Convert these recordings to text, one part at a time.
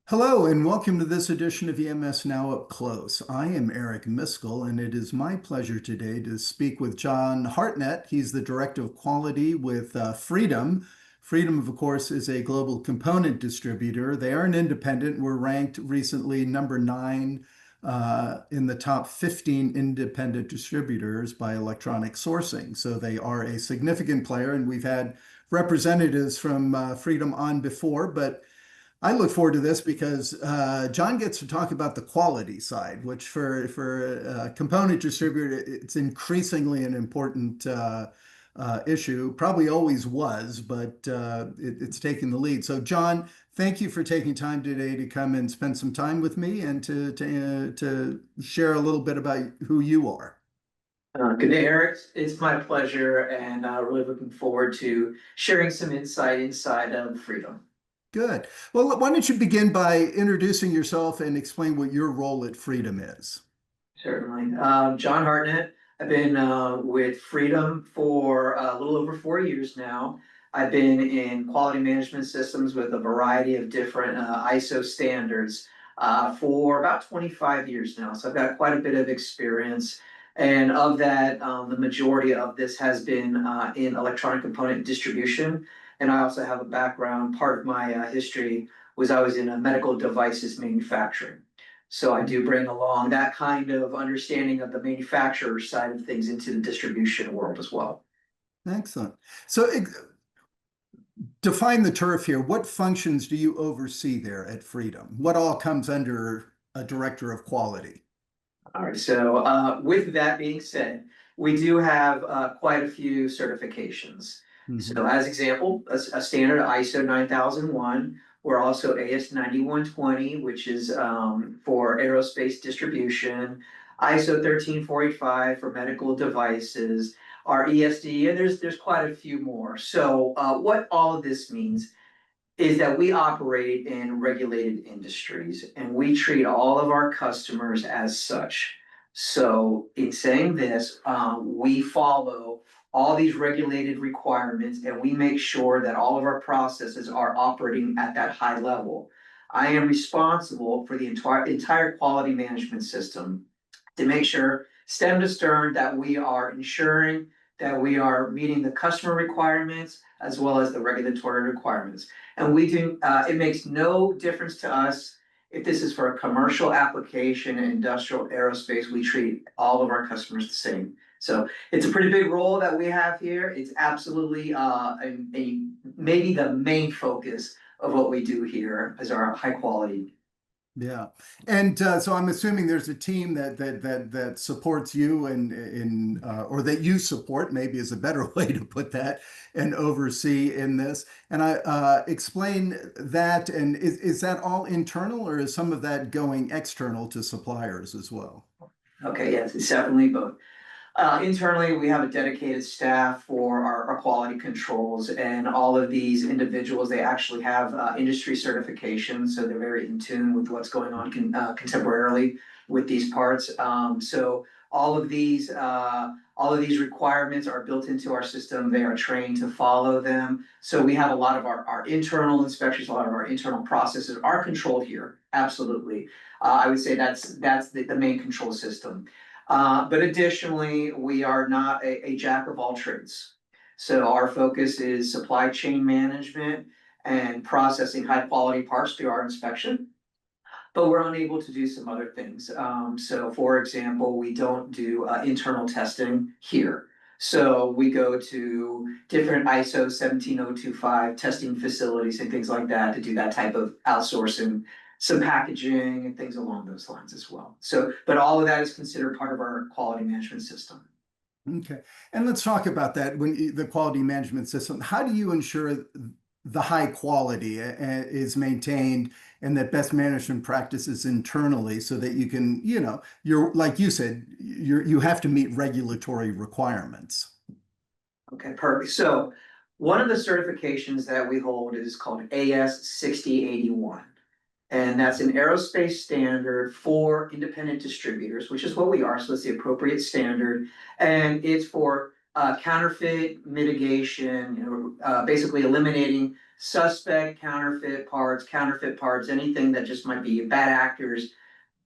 Hello and welcome to this edition of EMS Now Up Close. I am Eric Miskell, and it is my pleasure today to speak with John Hartnett. He's the Director of Quality with Freedom. Freedom, of course, is a global component distributor. They are an independent. We're ranked recently number 9 in the top 15 independent distributors by electronic sourcing. So they are a significant player, and we've had representatives from Freedom on before, but I look forward to this because John gets to talk about the quality side, which for a component distributor, it's increasingly an important issue. Probably always was, but it's taking the lead. So, John, thank you for taking time today to come and spend some time with me and to share a little bit about who you are. Good day, Eric. It's my pleasure, and really looking forward to sharing some insight inside of Freedom. Good. Well, why don't you begin by introducing yourself and explain what your role at Freedom is? Certainly. John Hartnett. I've been with Freedom for a little over 4 years now. I've been in quality management systems with a variety of different ISO standards for about 25 years now. So I've got quite a bit of experience. And of that, the majority of this has been in electronic component distribution. And I also have a background, part of my history was I was in a medical devices manufacturing. So I do bring along that kind of understanding of the manufacturer side of things into the distribution world as well. Excellent. So define the turf here. What functions do you oversee there at Freedom? What all comes under a director of quality? All right, so with that being said, we do have quite a few certifications. So as example, a standard ISO 9001. We're also AS 9120, which is for aerospace distribution, ISO 13485 for medical devices, our ESD, and there's quite a few more. So what all of this means is that we operate in regulated industries and we treat all of our customers as such. So in saying this, we follow all these regulated requirements and we make sure that all of our processes are operating at that high level. I am responsible for the entire quality management system to make sure stem to stern that we are ensuring that we are meeting the customer requirements as well as the regulatory requirements. And we do, it makes no difference to us if this is for a commercial application, industrial, aerospace, we treat all of our customers the same. So it's a pretty big role that we have here. It's absolutely maybe the main focus of what we do here as our high quality. Yeah, and so I'm assuming there's a team that supports you and or that you support, maybe is a better way to put that, and oversee in this. And I explain that. And is that all internal, or is some of that going external to suppliers as well? Okay, yes, it's definitely both. Internally, we have a dedicated staff for our quality controls, and all of these individuals, they actually have industry certification, so they're very in tune with what's going on contemporarily with these parts. So all of these requirements are built into our system. They are trained to follow them. So we have a lot of our internal inspections, a lot of our internal processes are controlled here. Absolutely, I would say that's the main control system. But additionally, we are not a jack of all trades. So our focus is supply chain management and processing high quality parts through our inspection. But we're unable to do some other things. So for example, we don't do internal testing here. So we go to different ISO 17025 testing facilities and things like that to do that type of outsourcing, some packaging and things along those lines as well. So, but all of that is considered part of our quality management system. Okay, and let's talk about that. The quality management system, how do you ensure the high quality is maintained and that best management practices internally so that you can, you're like you said, you have to meet regulatory requirements? Okay, perfect. So one of the certifications that we hold is called AS 6081. And that's an aerospace standard for independent distributors, which is what we are. So it's the appropriate standard. And it's for counterfeit mitigation, basically eliminating suspect counterfeit parts, anything that just might be bad actors,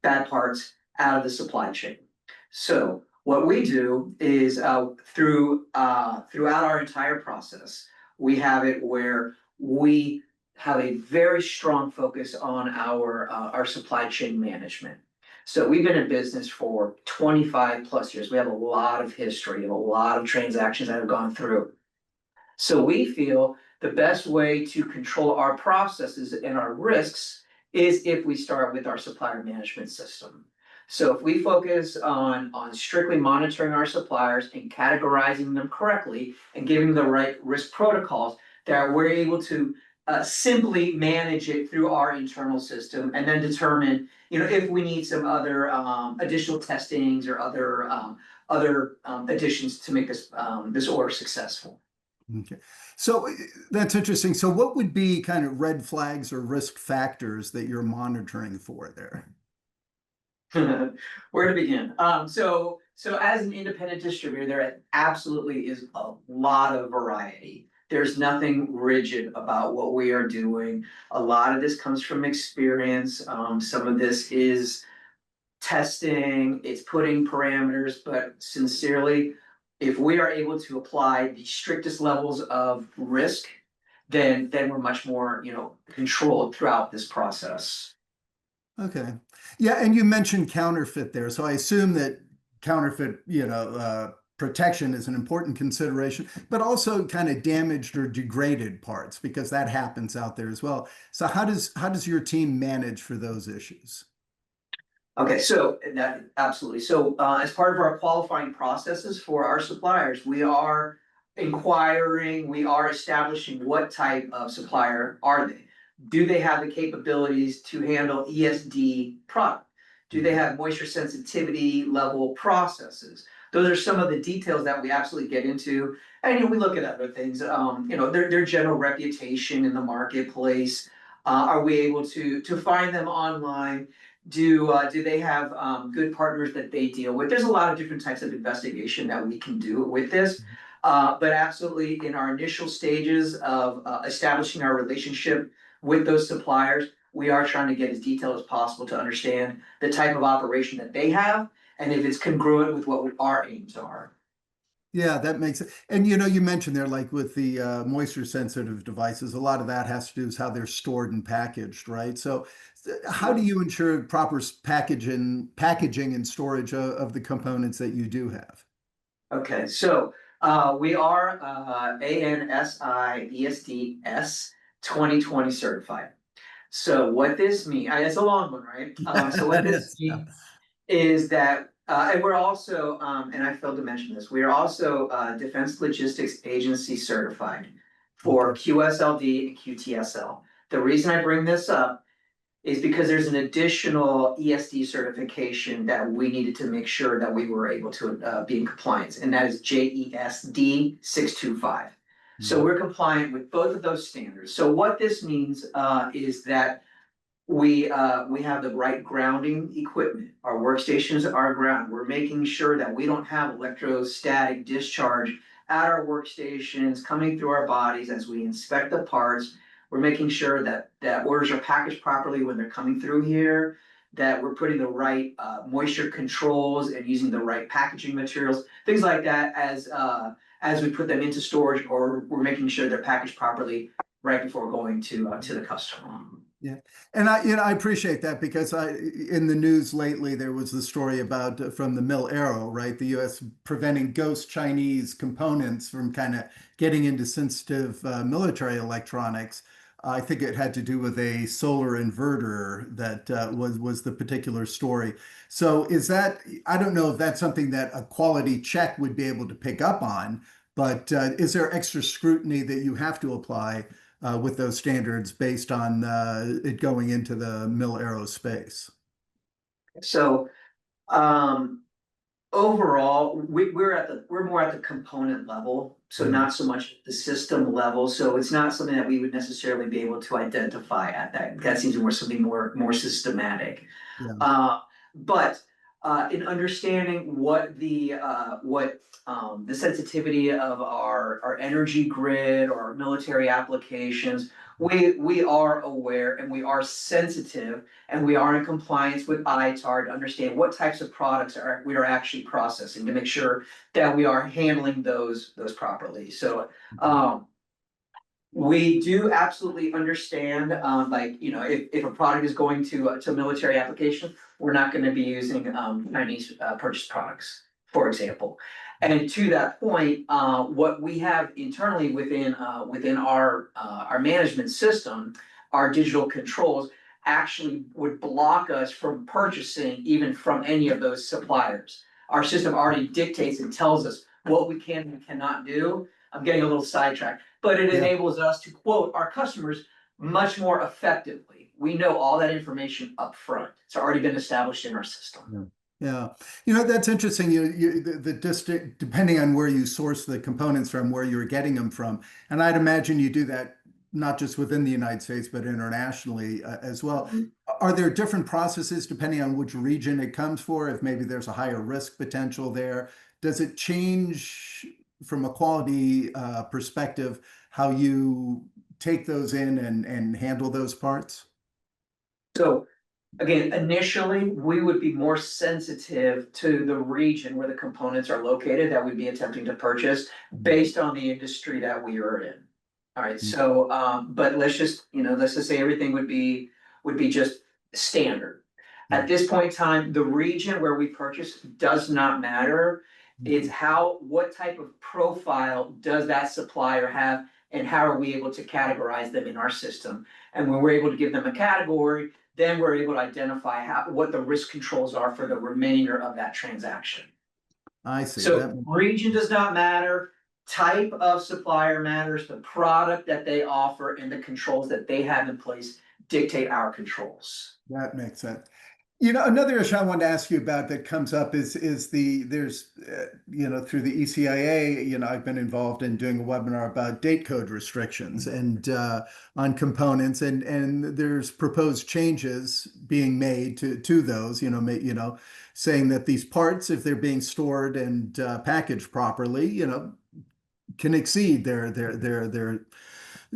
bad parts out of the supply chain. So what we do is throughout our entire process, we have it where we have a very strong focus on our supply chain management. So we've been in business for 25 plus years. We have a lot of history, a lot of transactions that have gone through. So we feel the best way to control our processes and our risks is if we start with our supplier management system. So if we focus on strictly monitoring our suppliers and categorizing them correctly and giving them the right risk protocols, that we're able to simply manage it through our internal system and then determine, if we need some other additional testings or other additions to make this order successful. Okay. So that's interesting. So what would be kind of red flags or risk factors that you're monitoring for there? Where to begin? So as an independent distributor, there absolutely is a lot of variety. There's nothing rigid about what we are doing. A lot of this comes from experience. Some of this is testing, it's putting parameters, but sincerely, if we are able to apply the strictest levels of risk, then we're much more, controlled throughout this process. Okay. Yeah, and you mentioned counterfeit there. So I assume that counterfeit, protection is an important consideration, but also kind of damaged or degraded parts because that happens out there as well. So how does your team manage for those issues? Okay, so that absolutely. So as part of our qualifying processes for our suppliers, we are inquiring, we are establishing what type of supplier are they? Do they have the capabilities to handle ESD product? Do they have moisture sensitivity level processes? Those are some of the details that we absolutely get into. And we look at other things, their general reputation in the marketplace. Are we able to find them online? Do they have good partners that they deal with? There's a lot of different types of investigation that we can do with this. But absolutely in our initial stages of establishing our relationship with those suppliers, we are trying to get as detailed as possible to understand the type of operation that they have and if it's congruent with what our aims are. Yeah, that makes it. And you mentioned there, like with the moisture sensitive devices, a lot of that has to do with how they're stored and packaged, right? So, how do you ensure proper packaging and storage of the components that you do have? Okay, so we are ANSI ESDS 2020 certified. So what this means, it's a long one, right? So what That this is. means is that, and we're also, and I failed to mention this, we are also Defense Logistics Agency certified for Okay. QSLD and QTSL. The reason I bring this up is because there's an additional ESD certification that we needed to make sure that we were able to be in compliance, and that is JESD 625. So we're compliant with both of those standards. So what this means is that we have the right grounding equipment. Our workstations are ground. We're making sure that we don't have electrostatic discharge at our workstations coming through our bodies as we inspect the parts. We're making sure that orders are packaged properly when they're coming through here, that we're putting the right moisture controls and using the right packaging materials, things like that as we put them into storage, or we're making sure they're packaged properly right before going to the customer. Yeah, and I appreciate that because in the news lately there was the story about from the Mil-Aero, right? The U.S. preventing ghost Chinese components from kind of getting into sensitive military electronics. I think it had to do with a solar inverter that was the particular story. So is that, I don't know if that's something that a quality check would be able to pick up on, but is there extra scrutiny that you have to apply with those standards based on it going into the Mil-Aerospace? So overall, we're more at the component level, so not so much the system level. So it's not something that we would necessarily be able to identify at that. That seems more something more systematic. Yeah. But in understanding what the sensitivity of our energy grid or our military applications, we are aware and we are sensitive and we are in compliance with ITAR to understand what types of products we are actually processing to make sure that we are handling those properly. So we do absolutely understand, like, if a product is going to military application, we're not gonna be using, Chinese, purchased products, for example. And to that point, what we have internally within our management system, our digital controls actually would block us from purchasing even from any of those suppliers. Our system already dictates and tells us what we can and cannot do. I'm getting a little sidetracked, but it Yeah. enables us to quote our customers much more effectively. We know all that information up front. It's already been established in our system. Yeah. Yeah. That's interesting. The district, depending on where you source the components from, where you're getting them from. And I'd imagine you do that not just within the United States, but internationally as well. Are there different processes depending on which region it comes for? If maybe there's a higher risk potential there, does it change from a quality perspective how you take those in and handle those parts? So again, initially, we would be more sensitive to the region where the components are located that we'd be attempting to purchase based on the industry that we are in. All right, so but let's just say everything would be just standard. At this point in time, the region where we purchase does not matter. It's what type of profile does that supplier have, and how are we able to categorize them in our system? And when we're able to give them a category, then we're able to identify what the risk controls are for the remainder of that transaction. I see. So region does not matter, type of supplier matters, the product that they offer and the controls that they have in place dictate our controls. That makes sense. Another issue I wanted to ask you about that comes up is there's through the ECIA, I've been involved in doing a webinar about date code restrictions and on components, and there's proposed changes being made to those, saying that these parts, if they're being stored and packaged properly, can exceed their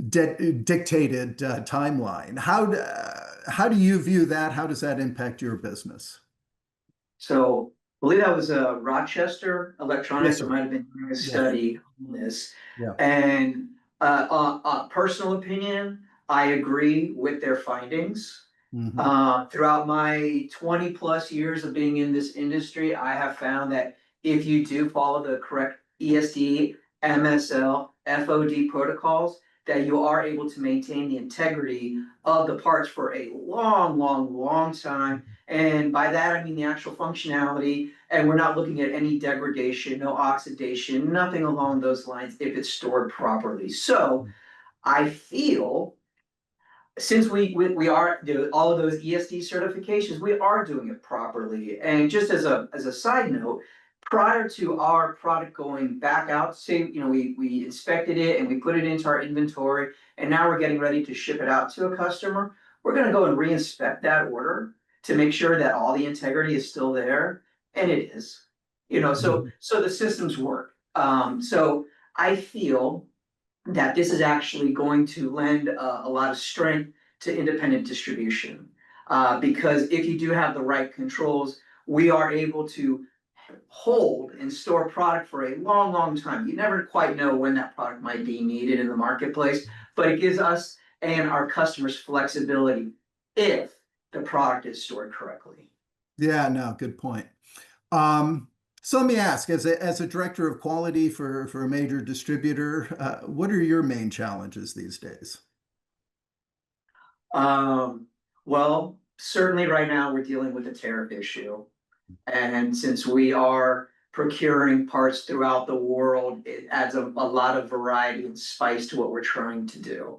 dictated timeline. How do you view that? How does that impact your business? So I believe that was Rochester Electronics Yes, that sir. might have been doing a Yes. study on this. Yeah. And personal opinion, I agree with their findings. Throughout my 20 plus years of being in this industry, I have found that if you do follow the correct ESD, MSL, FOD protocols, that you are able to maintain the integrity of the parts for a long, long, long time. And by that, I mean the actual functionality. And we're not looking at any degradation, no oxidation, nothing along those lines if it's stored properly. So I feel since we are doing all of those ESD certifications, we are doing it properly. And just as a side note, prior to our product going back out, say, we inspected it and we put it into our inventory, and now we're getting ready to ship it out to a customer, we're gonna go and re-inspect that order to make sure that all the integrity is still there, and it is. So the systems work. So I feel that this is actually going to lend a lot of strength to independent distribution. Because if you do have the right controls, we are able to hold and store product for a long, long time. You never quite know when that product might be needed in the marketplace, but it gives us and our customers flexibility if the product is stored correctly. Yeah, no, good point. So let me ask, as a director of quality for a major distributor, what are your main challenges these days? Well, certainly right now we're dealing with a tariff issue. And since we are procuring parts throughout the world, it adds a lot of variety and spice to what we're trying to do.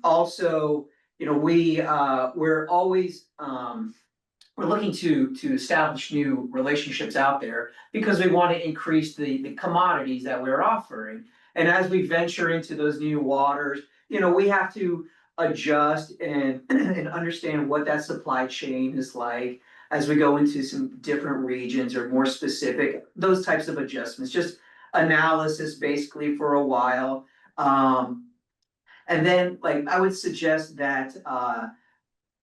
Also, we're always we're looking to establish new relationships out there because we want to increase the commodities that we're offering. And as we venture into those new waters, we have to adjust and understand what that supply chain is like. as we go into some different regions or more specific, those types of adjustments, just analysis basically for a while. And then like I would suggest that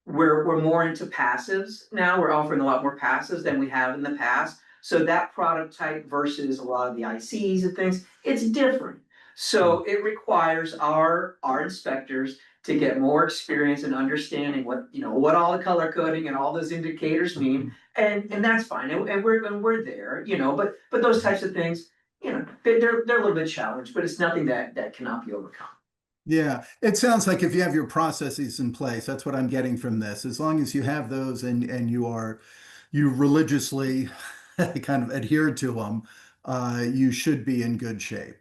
we're more into passives now. We're offering a lot more passives than we have in the past. So that product type versus a lot of the ICs and things, it's different. So it requires our inspectors to get more experience in understanding what, you know, what all the color coding and all those indicators mean, and that's fine. And we're there, you know, but those types of things, you know, they're a little bit challenged, but it's nothing that cannot be overcome. Yeah, it sounds like if you have your processes in place, that's what I'm getting from this. As long as you have those and you religiously kind of adhere to them, you should be in good shape.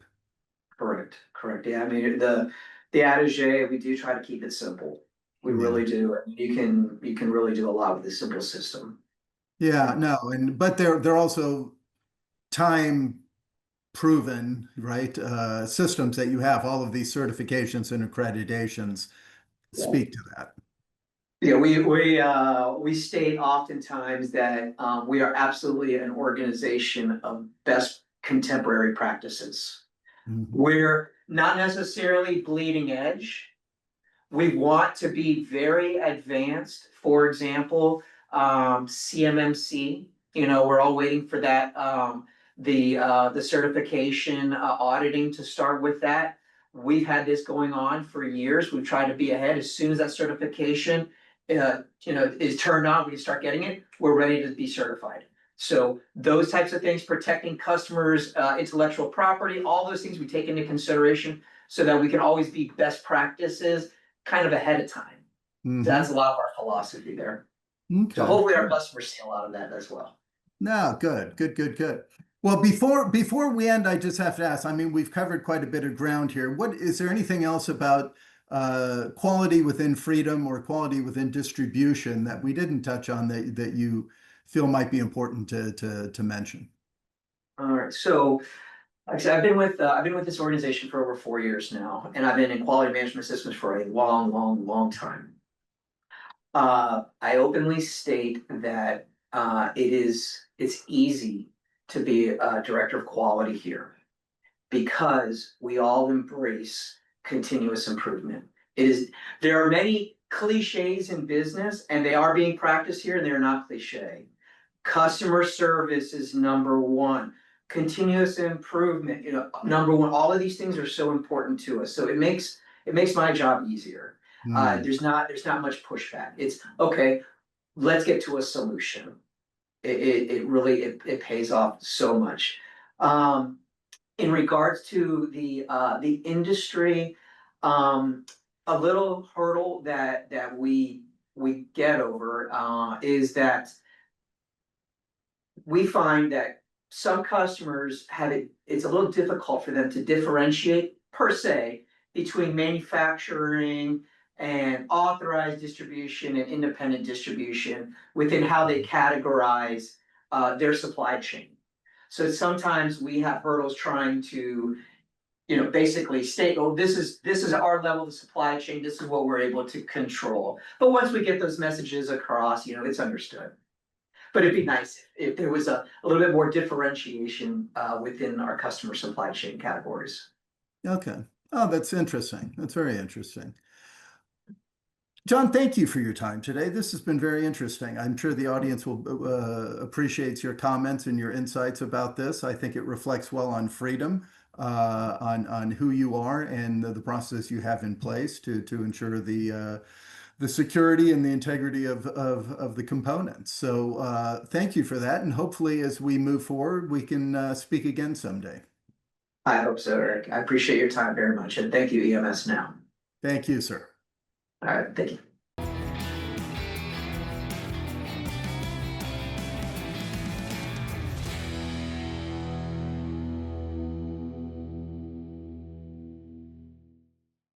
Correct, correct. Yeah, I mean, the adage, we do try to keep it simple. We Yeah. really do. You can really do a lot with a simple system. Yeah, no, and but they're also time proven, right? Systems that you have, all of these certifications and accreditations Yeah. speak to that. Yeah, we state oftentimes that we are absolutely an organization of best contemporary practices. Mhm. We're not necessarily bleeding edge. We want to be very advanced. For example, CMMC, you know, we're all waiting for that, the certification, auditing to start with that. We've had this going on for years. We've tried to be ahead. As soon as that certification, you know, is turned on, we can start getting it. We're ready to be certified. So those types of things, protecting customers, intellectual property, all those things we take into consideration so that we can always be best practices kind of ahead of time. So Mhm. that's a lot of our philosophy there. So Okay. hopefully our customers see a lot of that as well. No, good, good, good, good. Well, before we end, I just have to ask. I mean, we've covered quite a bit of ground here. What is there anything else about quality within freedom or quality within distribution that we didn't touch on that you feel might be important to mention? All right. So like I said, I've been with this organization for over 4 years now, and I've been in quality management systems for a long, long, long time. I openly state that it's easy to be a director of quality here because we all embrace continuous improvement. It is There are many cliches in business, and they are being practiced here, and they're not cliche. Customer service is number one. Continuous improvement, you know, number one. All of these things are so important to us. So it makes my job easier. Hmm. There's not much pushback. It's okay. Let's get to a solution. It really it pays off so much. In regards to the industry, a little hurdle that we get over is that we find that some customers have it's a little difficult for them to differentiate per se between manufacturing and authorized distribution and independent distribution within how they categorize their supply chain. So sometimes we have hurdles trying to, you know, basically state, oh, this is our level of supply chain, this is what we're able to control. But once we get those messages across, you know, it's understood. But it'd be nice if there was a little bit more differentiation within our customer supply chain categories. Okay. Oh, that's interesting. That's very interesting. John, thank you for your time today. This has been very interesting. I'm sure the audience will appreciates your comments and your insights about this. I think it reflects well on freedom, on who you are and the process you have in place to ensure the security and the integrity of the components. So thank you for that. And hopefully, as we move forward, we can speak again someday. I hope so, Eric. I appreciate your time very much, and thank you, EMS Now. Thank you, sir. All right, thank you.